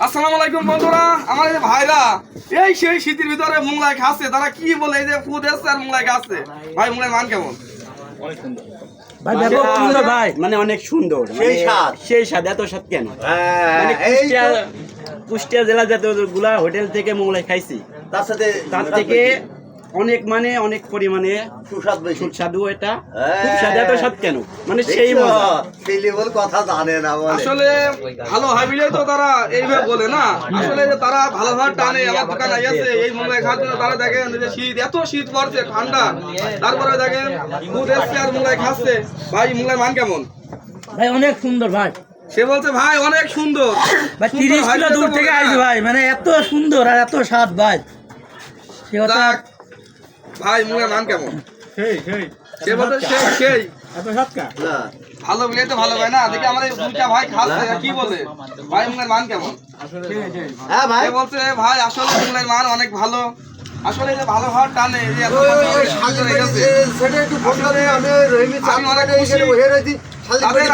আসসালামু আলাইকুম বন্ধুরা, আমার এই ভাইরা এই সেই শীতের ভিতরে মোংলাই খাচ্ছে। তারা কি বলে এই যে ফুড এসছে আর মোংলাই খাচ্ছে। ভাই মোংলাই মান কেমন? অনেক সুন্দর ভাই, ব্যাপক সুন্দর ভাই, মানে অনেক সুন্দর, সেই স্বাদ। এত স্বাদ কেন? মানে কুষ্টিয়া জেলা যতগুলা হোটেল থেকে মোংলাই খাইছি তার থেকে অনেক মানে অনেক পরিমাণে সুস্বাদু। এটা খুব স্বাদ। এত স্বাদ কেন? মানে সেই কথা জানে না আসলে ভালো হয় বলে তো তারা এইভাবে বলে না। আসলে যে তারা ভালোভাবে টানে। আমার দোকান আইয়াছে এই মোংলাই খাওয়ার জন্য। তারা দেখেন যে শীত, এত শীত পড়ছে, ঠান্ডা, তারপরে দেখেন দুধ এসছে আর মোংলাই খাচ্ছে। ভাই মোংলাই মান কেমন? ভাই অনেক সুন্দর ভাই। সে বলছে ভাই অনেক সুন্দর ভাই, 30 কিলো দূর থেকে আইছে ভাই, মানে এত সুন্দর আর এত স্বাদ ভাই। সে কথা ভাই মোংলাই মান কেমন? সে বলতে সেই ভালো বলে তো ভালো ভাই না। দেখি আমার এই দুইটা ভাই খাচ্ছে, কি বলে ভাই মোংলাই মান কেমন? হ্যাঁ ভাই বলছে ভাই আসলে মোংলাই মান অনেক ভালো। আসলে যে ভালো হওয়ার টানে এই যে এত সেটা একটু ফোন করে আমি রহিমি আমি অনেক খুশি। তাদের